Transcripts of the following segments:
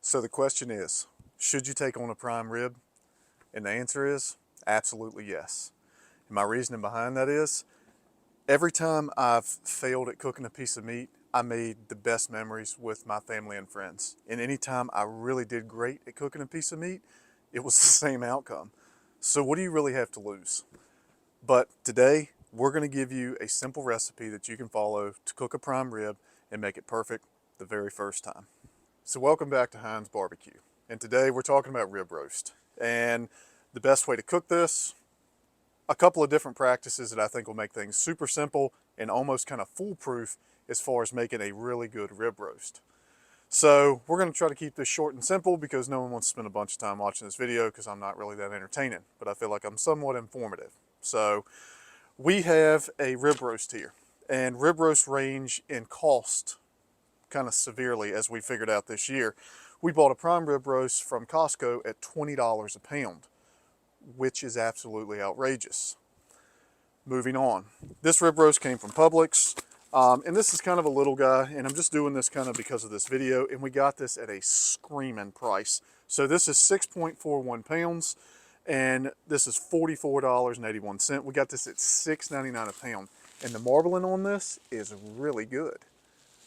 So the question is, should you take on a prime rib? And the answer is absolutely yes. And my reasoning behind that is, every time I've failed at cooking a piece of meat, I made the best memories with my family and friends. And anytime I really did great at cooking a piece of meat, it was the same outcome. So what do you really have to lose? But today, we're gonna give you a simple recipe that you can follow to cook a prime rib and make it perfect the very first time. So welcome back to Heinz Barbecue. And today we're talking about rib roast. And the best way to cook this, a couple of different practices that I think will make things super simple and almost kind of foolproof as far as making a really good rib roast. So we're going to try to keep this short and simple because no one wants to spend a bunch of time watching this video because I'm not really that entertaining, but I feel like I'm somewhat informative. So we have a rib roast here, and rib roast range in cost kind of severely as we figured out this year. We bought a prime rib roast from Costco at $20 a pound, which is absolutely outrageous. Moving on. This rib roast came from Publix, and this is kind of a little guy, and I'm just doing this kind of because of this video, and we got this at a screaming price. So this is 6.41 pounds, and this is $44.81. We got this at $6.99 a pound, and the marbling on this is really good.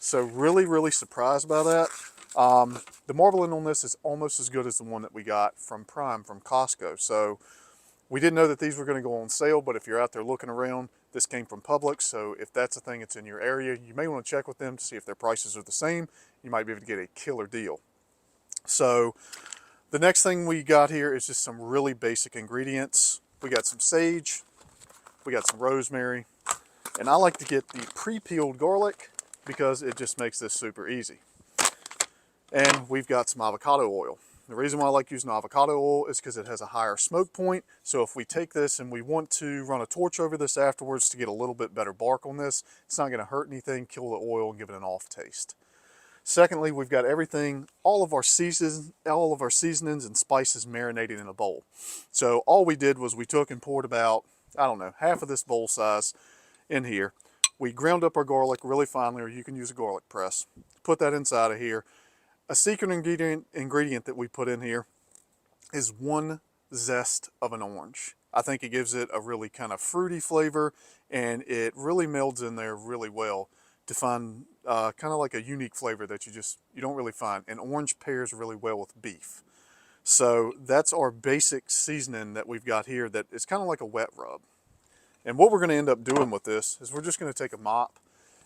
So really surprised by that. The marbling on this is almost as good as the one that we got from Prime from Costco. So we didn't know that these were going to go on sale, but if you're out there looking around, this came from Publix. So if that's a thing that's in your area, you may want to check with them to see if their prices are the same. You might be able to get a killer deal. So the next thing we got here is just some really basic ingredients. We got some sage, we got some rosemary, and I like to get the pre-peeled garlic because it just makes this super easy. And we've got some avocado oil. The reason why I like using avocado oil is because it has a higher smoke point. So if we take this and we want to run a torch over this afterwards to get a little bit better bark on this, it's not going to hurt anything, kill the oil, and give it an off taste. Secondly, we've got everything, all of our seasonings and spices marinated in a bowl. So all we did was we took and poured about, I don't know, half of this bowl size in here. We ground up our garlic really finely, or you can use a garlic press. Put that inside of here. A secret ingredient that we put in here is one zest of an orange. I think it gives it a really kind of fruity flavor, and it really melds in there really well to find kind of like a unique flavor that you don't really find. And orange pairs really well with beef. So that's our basic seasoning that we've got here that is kind of like a wet rub. And what we're going to end up doing with this is we're just going to take a mop,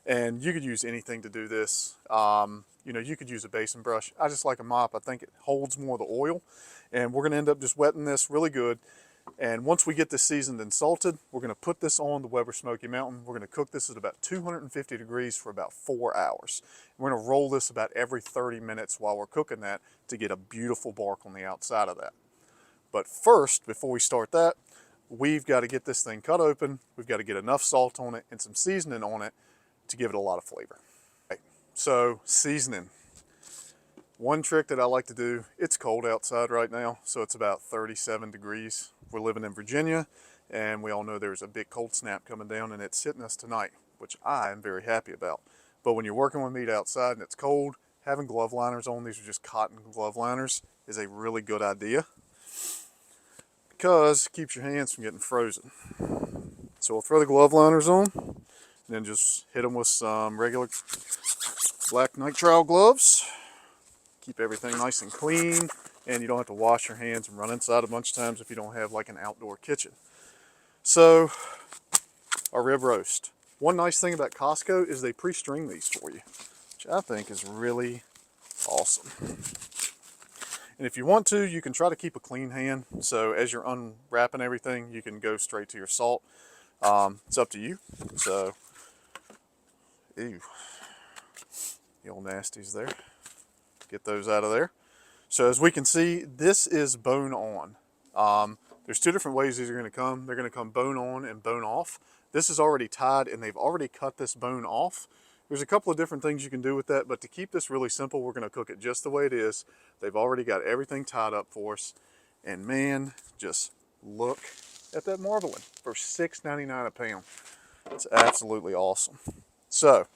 and you could use anything to do this. You know, you could use a basin brush. I just like a mop. I think it holds more of the oil. And we're going to end up just wetting this really good. And once we get this seasoned and salted, we're going to put this on the Weber Smoky Mountain. We're going to cook this at about 250 degrees for about 4 hours. We're going to roll this about every 30 minutes while we're cooking that to get a beautiful bark on the outside of that. But first, before we start that, we've got to get this thing cut open. We've got to get enough salt on it and some seasoning on it to give it a lot of flavor. Right. So seasoning. One trick that I like to do, it's cold outside right now, so it's about 37 degrees. We're living in Virginia, and we all know there's a big cold snap coming down, and it's hitting us tonight, which I am very happy about. But when you're working with meat outside and it's cold, having glove liners on, these are just cotton glove liners, is a really good idea because it keeps your hands from getting frozen. So we'll throw the glove liners on, and then just hit them with some regular black nitrile gloves. Keep everything nice and clean, and you don't have to wash your hands and run inside a bunch of times if you don't have like an outdoor kitchen. So, our rib roast. One nice thing about Costco is they pre-string these for you, which I think is really awesome. And if you want to, you can try to keep a clean hand. So as you're unwrapping everything, you can go straight to your salt. It's up to you. So, ew, the old nasties there. Get those out of there. So as we can see, this is bone on. There's two different ways these are going to come. They're going to come bone on and bone off. This is already tied, and they've already cut this bone off. There's a couple of different things you can do with that, but to keep this really simple, we're going to cook it just the way it is. They've already got everything tied up for us. And man, just look at that marbling for $6.99 a pound. It's absolutely awesome. So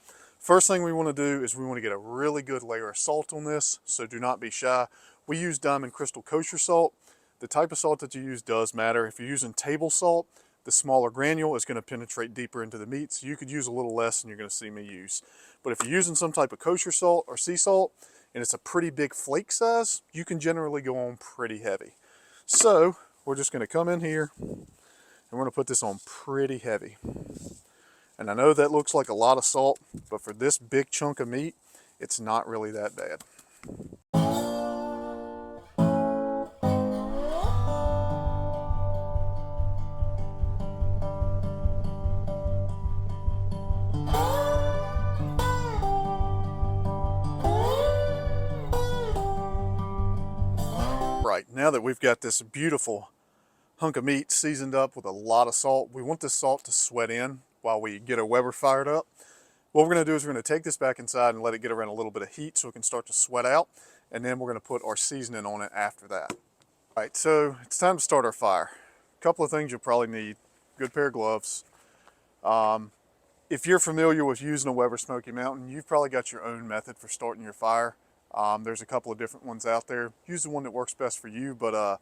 First thing we want to do is we want to get a really good layer of salt on this, so do not be shy. We use Diamond Crystal Kosher salt. The type of salt that you use does matter. If you're using table salt, the smaller granule is going to penetrate deeper into the meat, so you could use a little less than you're going to see me use. But if you're using some type of kosher salt or sea salt, and it's a pretty big flake size, you can generally go on pretty heavy. So we're just going to come in here and we're going to put this on pretty heavy. And I know that looks like a lot of salt, but for this big chunk of meat, it's not really that bad. Right, now that we've got this beautiful hunk of meat seasoned up with a lot of salt, we want this salt to sweat in while we get our Weber fired up. What we're going to do is we're going to take this back inside and let it get around a little bit of heat so it can start to sweat out, and then we're going to put our seasoning on it after that. All right, so it's time to start our fire. A couple of things you'll probably need: good pair of gloves. If you're familiar with using a Weber Smoky Mountain, you've probably got your own method for starting your fire. There's a couple of different ones out there. Use the one that works best for you, but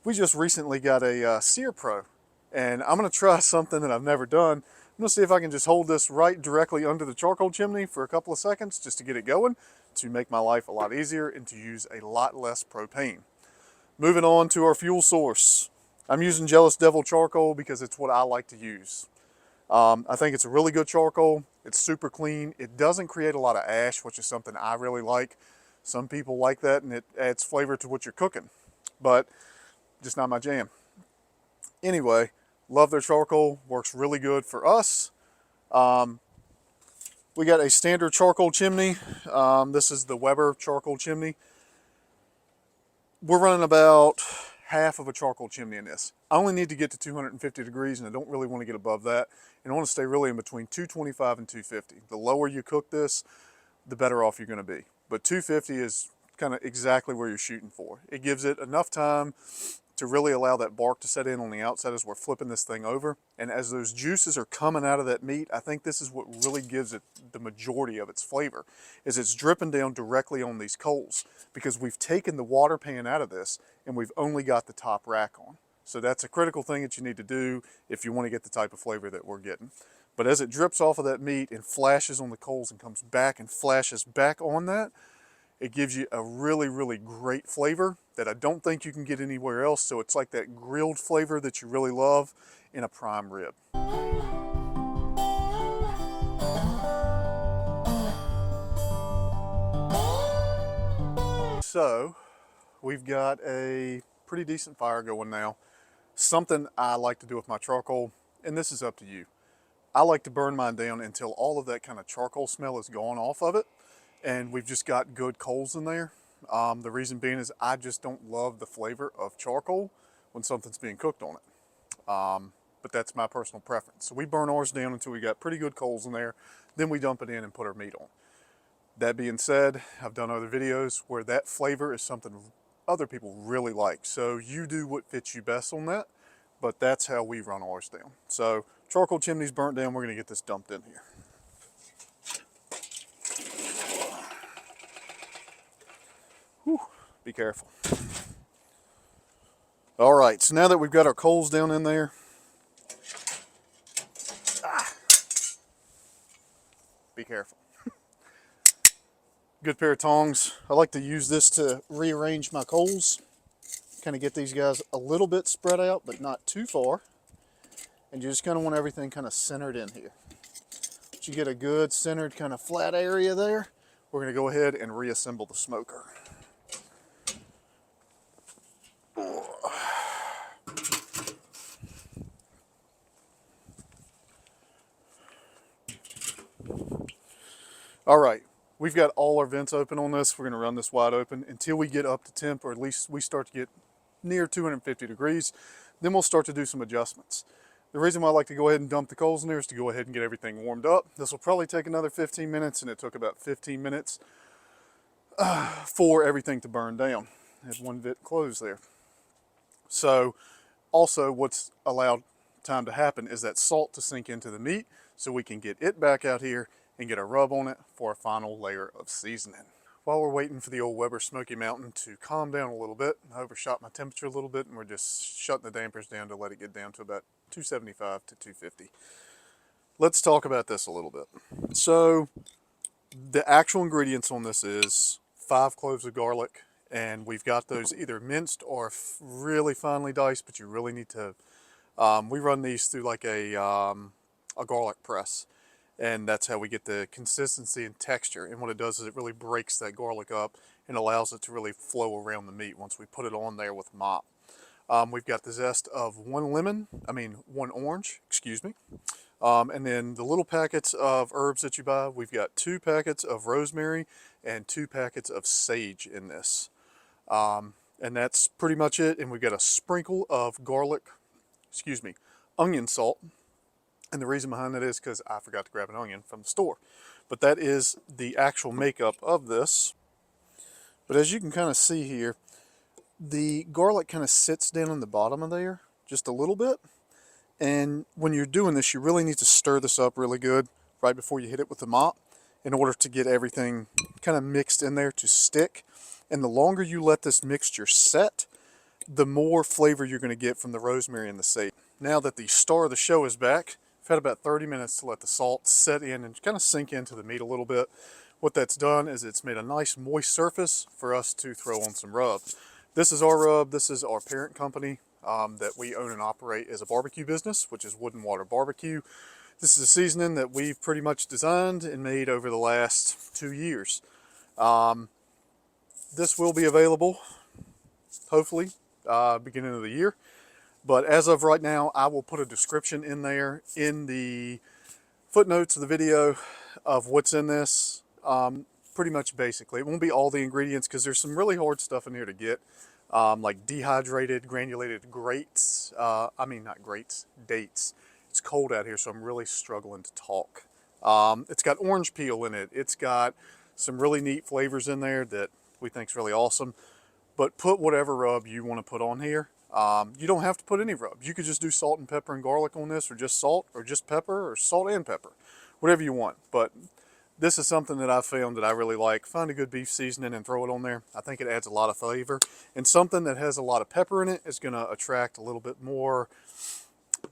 we just recently got a Sear Pro, and I'm going to try something that I've never done. I'm going to see if I can just hold this right directly under the charcoal chimney for a couple of seconds just to get it going, to make my life a lot easier and to use a lot less propane. Moving on to our fuel source. I'm using Jealous Devil charcoal because it's what I like to use. I think it's a really good charcoal. It's super clean. It doesn't create a lot of ash, which is something I really like. Some people like that and it adds flavor to what you're cooking, but just not my jam. Anyway, love their charcoal, works really good for us. We got a standard charcoal chimney. This is the Weber charcoal chimney. We're running about half of a charcoal chimney in this. I only need to get to 250 degrees and I don't really want to get above that. And I want to stay really in between 225 and 250. The lower you cook this, the better off you're going to be. But 250 is kind of exactly where you're shooting for. It gives it enough time to really allow that bark to set in on the outside as we're flipping this thing over. And as those juices are coming out of that meat, I think this is what really gives it the majority of its flavor, is it's dripping down directly on these coals, because we've taken the water pan out of this and we've only got the top rack on. So that's a critical thing that you need to do if you want to get the type of flavor that we're getting. But as it drips off of that meat and flashes on the coals and comes back and flashes back on that, it gives you a really, really great flavor that I don't think you can get anywhere else. So it's like that grilled flavor that you really love in a prime rib. So we've got a pretty decent fire going now. Something I like to do with my charcoal, and this is up to you, I like to burn mine down until all of that kind of charcoal smell is gone off of it and we've just got good coals in there. The reason being is I just don't love the flavor of charcoal when something's being cooked on it. But that's my personal preference. So we burn ours down until we got pretty good coals in there, then we dump it in and put our meat on. That being said, I've done other videos where that flavor is something other people really like. So you do what fits you best on that, but that's how we run ours down. So charcoal chimney's burnt down, we're gonna get this dumped in here. Whew, be careful. All right, so now that we've got our coals down in there, be careful. Good pair of tongs. I like to use this to rearrange my coals. Kind of get these guys a little bit spread out, but not too far. And you just kind of want everything kind of centered in here. Once you get a good centered kind of flat area there, we're going to go ahead and reassemble the smoker. All right, we've got all our vents open on this. We're going to run this wide open until we get up to temp, or at least we start to get near 250 degrees. Then we'll start to do some adjustments. The reason why I like to go ahead and dump the coals in there is to go ahead and get everything warmed up. This will probably take another 15 minutes, and it took about 15 minutes for everything to burn down. I have one vent closed there. So also what's allowed time to happen is that salt to sink into the meat so we can get it back out here and get a rub on it for a final layer of seasoning. While we're waiting for the old Weber Smoky Mountain to calm down a little bit, I overshot my temperature a little bit, and we're just shutting the dampers down to let it get down to about 275 to 250. Let's talk about this a little bit. So the actual ingredients on this is 5 cloves of garlic, and we've got those either minced or really finely diced, but you really need to, we run these through like a garlic press. And that's how we get the consistency and texture. And what it does is it really breaks that garlic up and allows it to really flow around the meat once we put it on there with mop. We've got the zest of one orange, excuse me. And then the little packets of herbs that you buy, we've got 2 packets of rosemary and 2 packets of sage in this. And that's pretty much it. And we've got a sprinkle of onion salt. And the reason behind that is because I forgot to grab an onion from the store. But that is the actual makeup of this. But as you can kind of see here, the garlic kind of sits down in the bottom of there just a little bit. And when you're doing this, you really need to stir this up really good right before you hit it with the mop in order to get everything kind of mixed in there to stick. And the longer you let this mixture set, the more flavor you're going to get from the rosemary and the sage. Now that the star of the show is back, I've had about 30 minutes to let the salt set in and kind of sink into the meat a little bit. What that's done is it's made a nice moist surface for us to throw on some rub. This is our rub. This is our parent company that we own and operate as a barbecue business, which is Wood and Water Barbecue. This is a seasoning that we've pretty much designed and made over the last 2 years. This will be available, hopefully, beginning of the year. But as of right now, I will put a description in there in the footnotes of the video of what's in this. Pretty much basically. It won't be all the ingredients because there's some really hard stuff in here to get. Like dehydrated, granulated dates. It's cold out here, so I'm really struggling to talk. It's got orange peel in it. It's got some really neat flavors in there that we think is really awesome. But put whatever rub you want to put on here. You don't have to put any rub. You could just do salt and pepper and garlic on this, or just salt, or just pepper, or salt and pepper. Whatever you want. But this is something that I've found that I really like. Find a good beef seasoning and throw it on there. I think it adds a lot of flavor. And something that has a lot of pepper in it is going to attract a little bit more,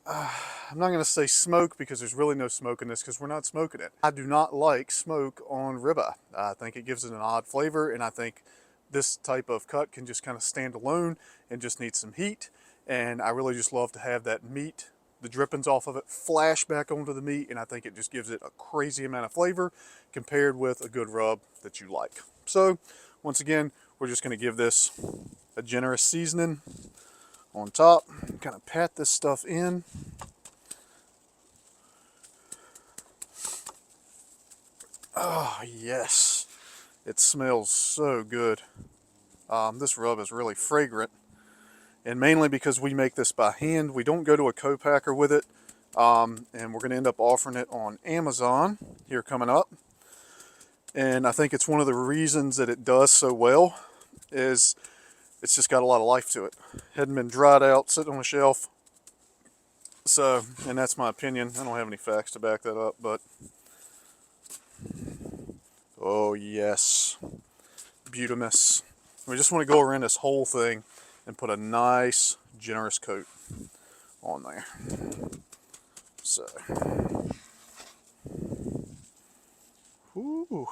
I'm not going to say smoke because there's really no smoke in this because we're not smoking it. I do not like smoke on ribeye. I think it gives it an odd flavor, and I think this type of cut can just kind of stand alone and just need some heat. And I really just love to have that meat, the drippings off of it, flash back onto the meat, and I think it just gives it a crazy amount of flavor compared with a good rub that you like. So once again, we're just going to give this a generous seasoning on top, kind of pat this stuff in. Oh yes, it smells so good. This rub is really fragrant, and mainly because we make this by hand. We don't go to a co-packer with it, and we're going to end up offering it on Amazon here coming up. And I think it's one of the reasons that it does so well is it's just got a lot of life to it. Hadn't been dried out, sitting on a shelf. So, and that's my opinion. I don't have any facts to back that up, but oh yes, Butamus. We just want to go around this whole thing and put a nice, generous coat on there. So, ooh.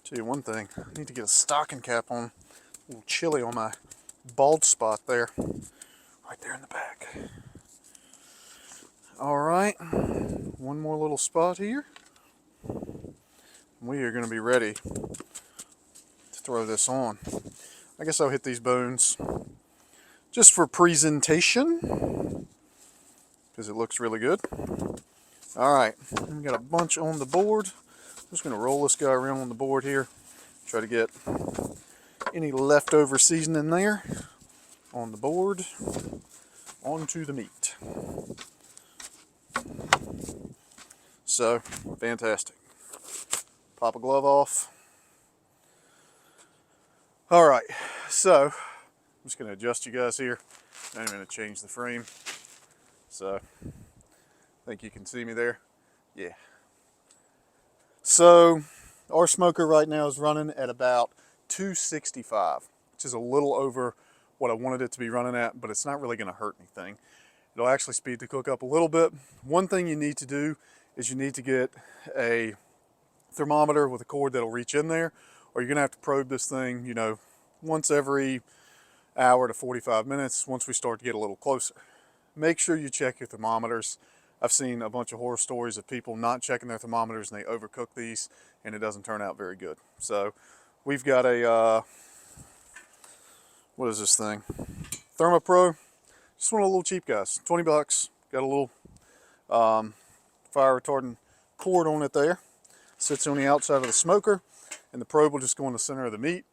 Tell you one thing, I need to get a stocking cap on. A little chilly on my bald spot there. Right there in the back. Alright, one more little spot here. We are going to be ready to throw this on. I guess I'll hit these bones just for presentation because it looks really good. Alright, we got a bunch on the board. I'm just going to roll this guy around on the board here. Try to get any leftover seasoning there on the board onto the meat. So, fantastic. Pop a glove off. Alright, so I'm just going to adjust you guys here. I'm going to change the frame. So I think you can see me there. Yeah. So our smoker right now is running at about 265, which is a little over what I wanted it to be running at, but it's not really going to hurt anything. It'll actually speed the cook up a little bit. One thing you need to do is you need to get a thermometer with a cord that'll reach in there, or you're going to have to probe this thing, you know, once every hour to 45 minutes once we start to get a little closer. Make sure you check your thermometers. I've seen a bunch of horror stories of people not checking their thermometers and they overcook these and it doesn't turn out very good. So we've got a, what is this thing? ThermoPro. Just one of the little cheap guys, 20 bucks. Got a little fire retardant cord on it there. Sits on the outside of the smoker and the probe will just go in the center of the meat.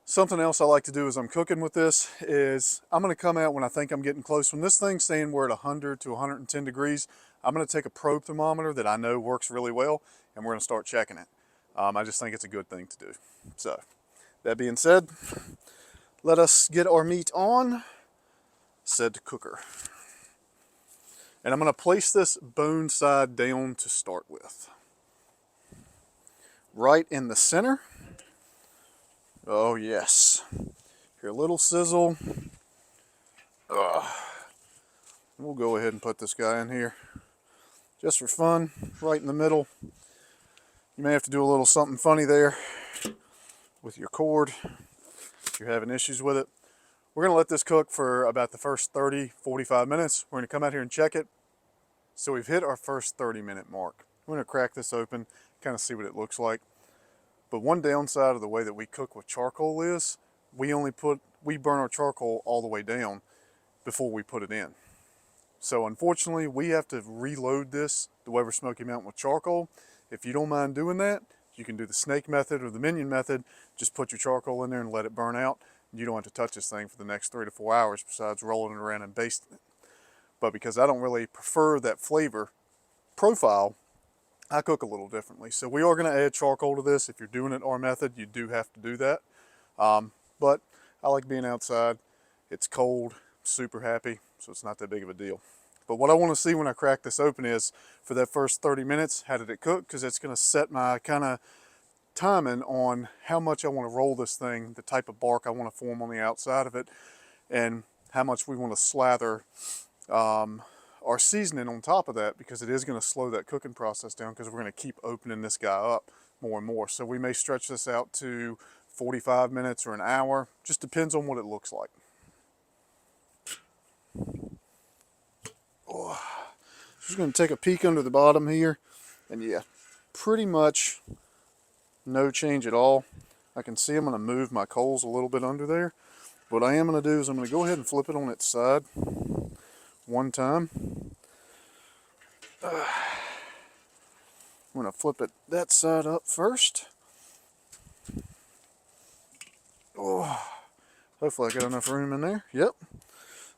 Something else I like to do as I'm cooking with this is I'm going to come out when I think I'm getting close. When this thing's saying we're at 100 to 110 degrees, I'm going to take a probe thermometer that I know works really well and we're going to start checking it. I just think it's a good thing to do. So that being said, let us get our meat on said cooker. And I'm going to place this bone side down to start with. Right in the center. Oh yes. Hear a little sizzle. We'll go ahead and put this guy in here. Just for fun, right in the middle. You may have to do a little something funny there with your cord if you're having issues with it. We're going to let this cook for about the first 30-45 minutes. We're going to come out here and check it. So we've hit our first 30-minute mark. We're going to crack this open, kind of see what it looks like. But one downside of the way that we cook with charcoal is we burn our charcoal all the way down before we put it in. So unfortunately, we have to reload this the Weber Smoky Mountain with charcoal. If you don't mind doing that, you can do the snake method or the minion method. Just put your charcoal in there and let it burn out. You don't have to touch this thing for the next 3 to 4 hours besides rolling it around and basting it. But because I don't really prefer that flavor profile, I cook a little differently. So we are going to add charcoal to this. If you're doing it our method, you do have to do that. But I like being outside. It's cold, super happy, so it's not that big of a deal. But what I want to see when I crack this open is for that first 30 minutes, how did it cook? Because it's going to set my kind of timing on how much I want to roll this thing, the type of bark I want to form on the outside of it, and how much we want to slather our seasoning on top of that, because it is going to slow that cooking process down because we're going to keep opening this guy up more and more. So we may stretch this out to 45 minutes or an hour. Just depends on what it looks like. Oh, just going to take a peek under the bottom here, and yeah, pretty much no change at all. I can see I'm going to move my coals a little bit under there. What I am going to do is I'm going to go ahead and flip it on its side one time. I'm going to flip it that side up first. Oh, hopefully I got enough room in there. Yep.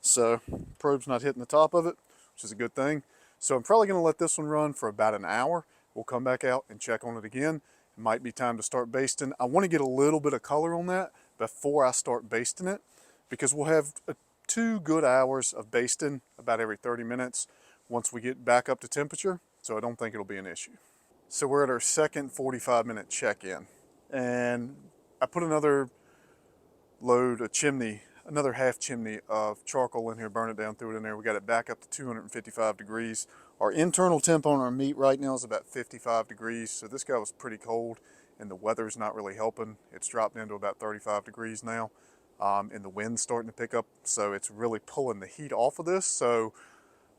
So probe's not hitting the top of it, which is a good thing. So I'm probably going to let this one run for about an hour. We'll come back out and check on it again. It might be time to start basting. I want to get a little bit of color on that before I start basting it, because we'll have 2 good hours of basting about every 30 minutes once we get back up to temperature, so I don't think it'll be an issue. So we're at our second 45-minute check-in, and I put another load, another half chimney of charcoal in here, burn it down, threw it in there. We got it back up to 255 degrees. Our internal temp on our meat right now is about 55 degrees, so this guy was pretty cold, and the weather's not really helping. It's dropped down to about 35 degrees now, and the wind's starting to pick up, so it's really pulling the heat off of this. So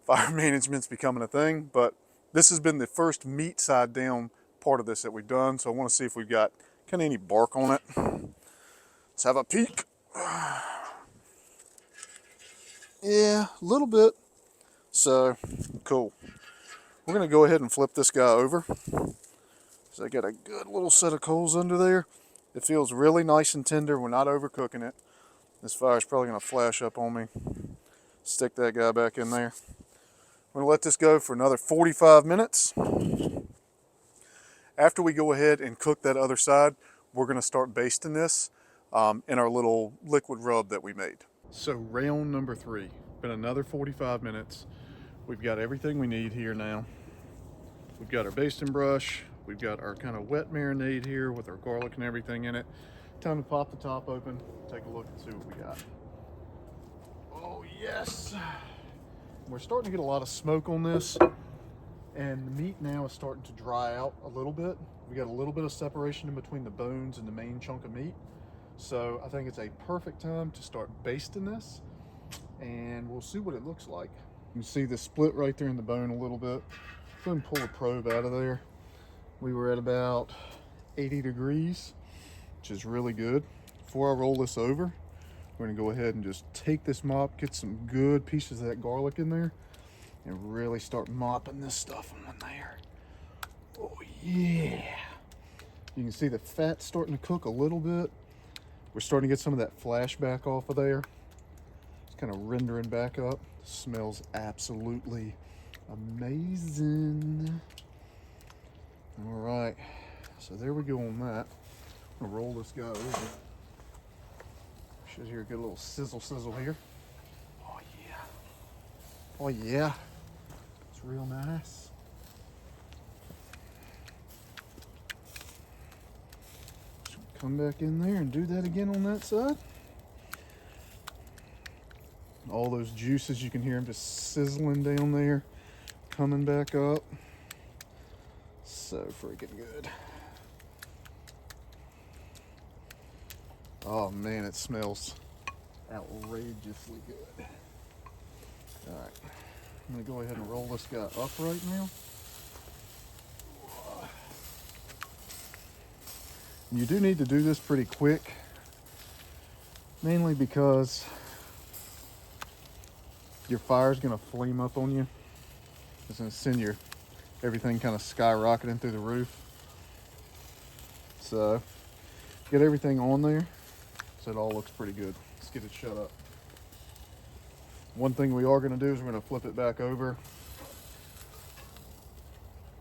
fire management's becoming a thing, but this has been the first meat side down part of this that we've done, so I want to see if we've got kind of any bark on it. Let's have a peek. Yeah, a little bit. So, cool. We're going to go ahead and flip this guy over. So I got a good little set of coals under there. It feels really nice and tender. We're not overcooking it. This fire's probably going to flash up on me. Stick that guy back in there. We're going to let this go for another 45 minutes. After we go ahead and cook that other side, we're going to start basting this in our little liquid rub that we made. So round number 3, been another 45 minutes. We've got everything we need here now. We've got our basting brush. We've got our kind of wet marinade here with our garlic and everything in it. Time to pop the top open, take a look and see what we got. Oh yes! We're starting to get a lot of smoke on this, and the meat now is starting to dry out a little bit. We got a little bit of separation in between the bones and the main chunk of meat. So I think it's a perfect time to start basting this, and we'll see what it looks like. You can see the split right there in the bone a little bit. Go ahead and pull the probe out of there. We were at about 80 degrees, which is really good. Before I roll this over, we're gonna go ahead and just take this mop, get some good pieces of that garlic in there, and really start mopping this stuff on there. Oh yeah. You can see the fat starting to cook a little bit. We're starting to get some of that flashback off of there. It's kind of rendering back up. Smells absolutely amazing. All right, so there we go on that. I'm gonna roll this guy over. Should hear a good little sizzle here. Oh yeah. Oh yeah. It's real nice. Come back in there and do that again on that side. All those juices, you can hear them just sizzling down there, coming back up. So freaking good. Oh man, it smells outrageously good. All right, I'm gonna go ahead and roll this guy up right now. You do need to do this pretty quick, mainly because your fire's gonna flame up on you. It's gonna send your everything kind of skyrocketing through the roof. So get everything on there so it all looks pretty good. Let's get it shut up. One thing we are gonna do is we're gonna flip it back over.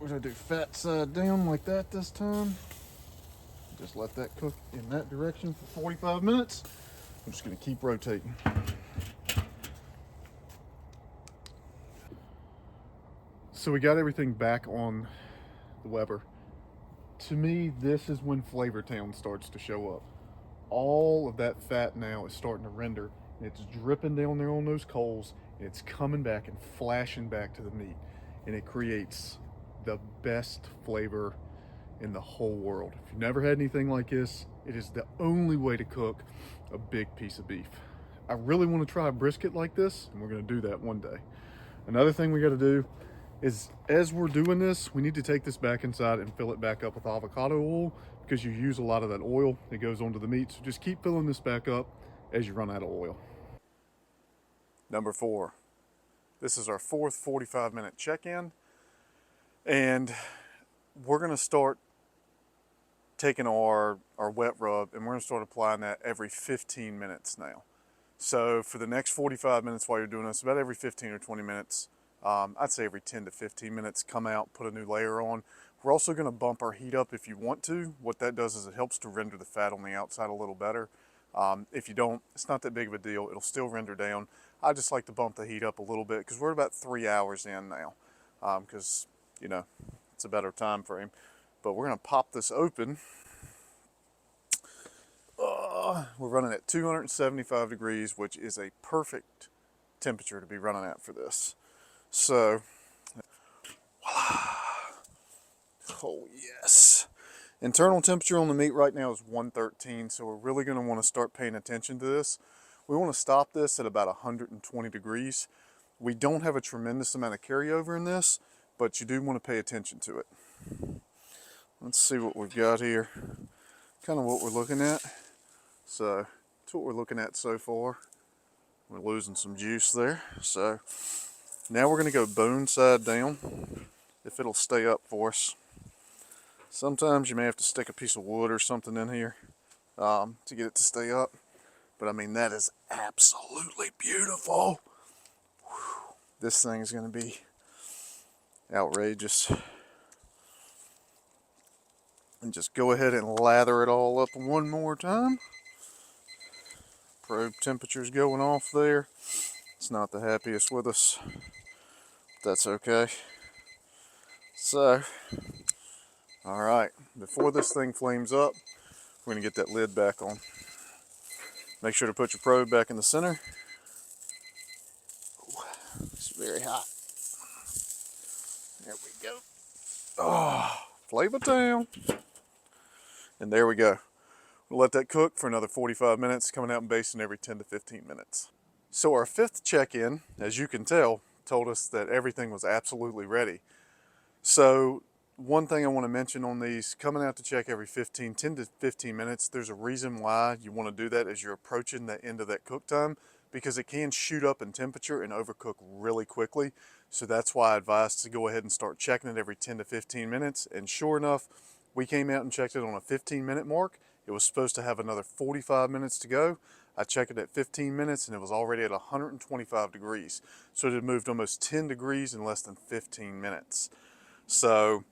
We're gonna do fat side down like that this time. Just let that cook in that direction for 45 minutes. I'm just gonna keep rotating. So we got everything back on the Weber. To me, this is when Flavor Town starts to show up. All of that fat now is starting to render. It's dripping down there on those coals, and it's coming back and flashing back to the meat. And it creates the best flavor in the whole world. If you've never had anything like this, it is the only way to cook a big piece of beef. I really want to try a brisket like this, and we're going to do that one day. Another thing we got to do is, as we're doing this, we need to take this back inside and fill it back up with avocado oil, because you use a lot of that oil that goes onto the meat. So just keep filling this back up as you run out of oil. Number 4. This is our fourth 45-minute check-in, and we're going to start taking our wet rub, and we're going to start applying that every 15 minutes now. So for the next 45 minutes while you're doing this, about every 15 or 20 minutes, I'd say every 10 to 15 minutes, come out, put a new layer on. We're also going to bump our heat up if you want to. What that does is it helps to render the fat on the outside a little better. If you don't, it's not that big of a deal. It'll still render down. I just like to bump the heat up a little bit because we're about 3 hours in now, because, you know, it's a better time frame. But we're going to pop this open. We're running at 275 degrees, which is a perfect temperature to be running at for this. So, voila. Oh yes. Internal temperature on the meat right now is 113, so we're really going to want to start paying attention to this. We want to stop this at about 120 degrees. We don't have a tremendous amount of carryover in this, but you do want to pay attention to it. Let's see what we've got here. Kind of what we're looking at. So, that's what we're looking at so far. We're losing some juice there. So, now we're going to go bone side down, if it'll stay up for us. Sometimes you may have to stick a piece of wood or something in here to get it to stay up. But I mean, that is absolutely beautiful. Whew. This thing is going to be outrageous. And just go ahead and lather it all up one more time. Probe temperature's going off there. It's not the happiest with us. that's okay. So, all right, before this thing flames up, we're gonna get that lid back on. Make sure to put your probe back in the center. It's very hot. There we go. Oh, flavor town. And there we go. We'll let that cook for another 45 minutes, coming out and basting every 10 to 15 minutes. So our fifth check-in, as you can tell, told us that everything was absolutely ready. So one thing I want to mention on these, coming out to check every 10 to 15 minutes, there's a reason why you want to do that as you're approaching the end of that cook time, because it can shoot up in temperature and overcook really quickly. So that's why I advise to go ahead and start checking it every 10 to 15 minutes. And sure enough, we came out and checked it on a 15-minute mark. It was supposed to have another 45 minutes to go. I checked it at 15 minutes and it was already at 125 degrees. So it had moved almost 10 degrees in less than 15 minutes. So,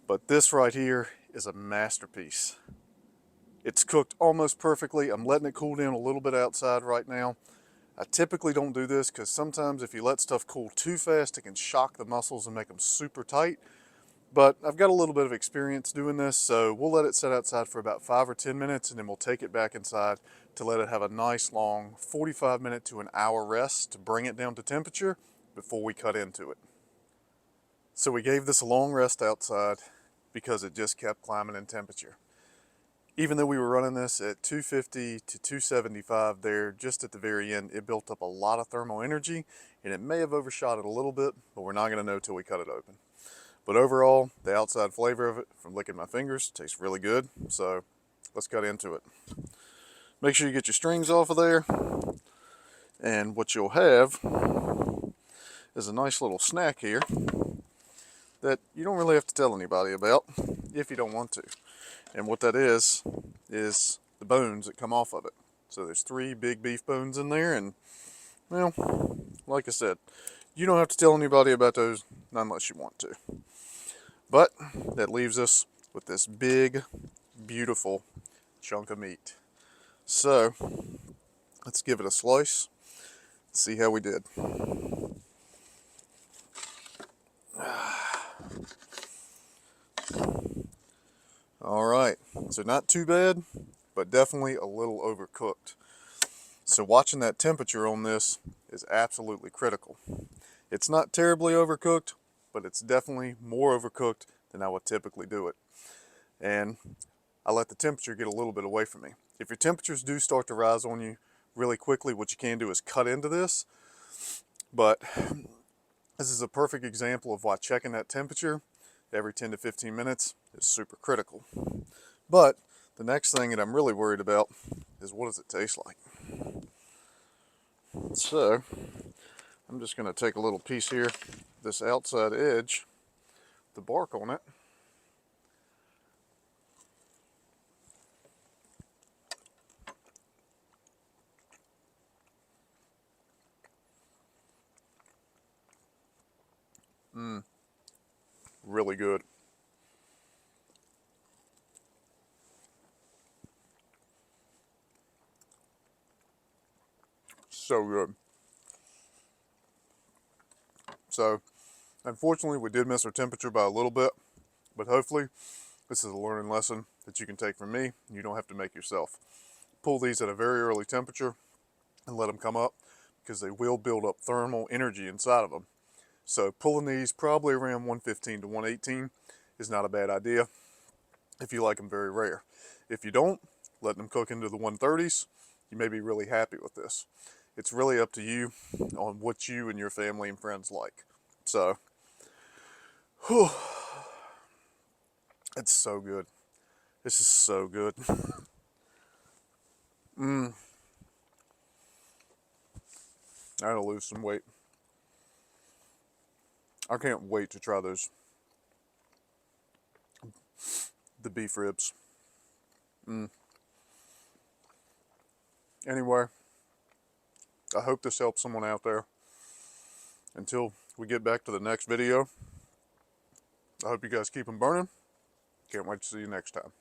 but this right here is a masterpiece. It's cooked almost perfectly. I'm letting it cool down a little bit outside right now. I typically don't do this because sometimes if you let stuff cool too fast, it can shock the muscles and make them super tight. But I've got a little bit of experience doing this, so we'll let it sit outside for about 5 or 10 minutes and then we'll take it back inside to let it have a nice long 45-minute to an hour rest to bring it down to temperature before we cut into it. So we gave this a long rest outside because it just kept climbing in temperature. Even though we were running this at 250 to 275 there, just at the very end, it built up a lot of thermal energy and it may have overshot it a little bit, but we're not going to know till we cut it open. But overall, the outside flavor of it, from licking my fingers, tastes really good. So let's cut into it. Make sure you get your strings off of there. And what you'll have is a nice little snack here that you don't really have to tell anybody about if you don't want to. And what that is the bones that come off of it. So there's 3 big beef bones in there, and well, like I said, you don't have to tell anybody about those unless you want to. But that leaves us with this big, beautiful chunk of meat. So let's give it a slice, see how we did. All right, so not too bad, but definitely a little overcooked. So watching that temperature on this is absolutely critical. It's not terribly overcooked, but it's definitely more overcooked than I would typically do it. And I let the temperature get a little bit away from me. If your temperatures do start to rise on you really quickly, what you can do is cut into this. But this is a perfect example of why checking that temperature every 10 to 15 minutes is super critical. But the next thing that I'm really worried about is, what does it taste like? So I'm just going to take a little piece here, this outside edge, the bark on it. Really good. So good. So unfortunately we did miss our temperature by a little bit, but hopefully this is a learning lesson that you can take from me. You don't have to make yourself. Pull these at a very early temperature and let them come up, because they will build up thermal energy inside of them. So pulling these probably around 115 to 118 is not a bad idea if you like them very rare. If you don't, letting them cook into the 130s, you may be really happy with this. It's really up to you on what you and your family and friends like. So, whew, it's so good. This is so good. I gotta lose some weight. I can't wait to try those, the beef ribs. Anyway, I hope this helps someone out there. Until we get back to the next video, I hope you guys keep them burning. Can't wait to see you next time.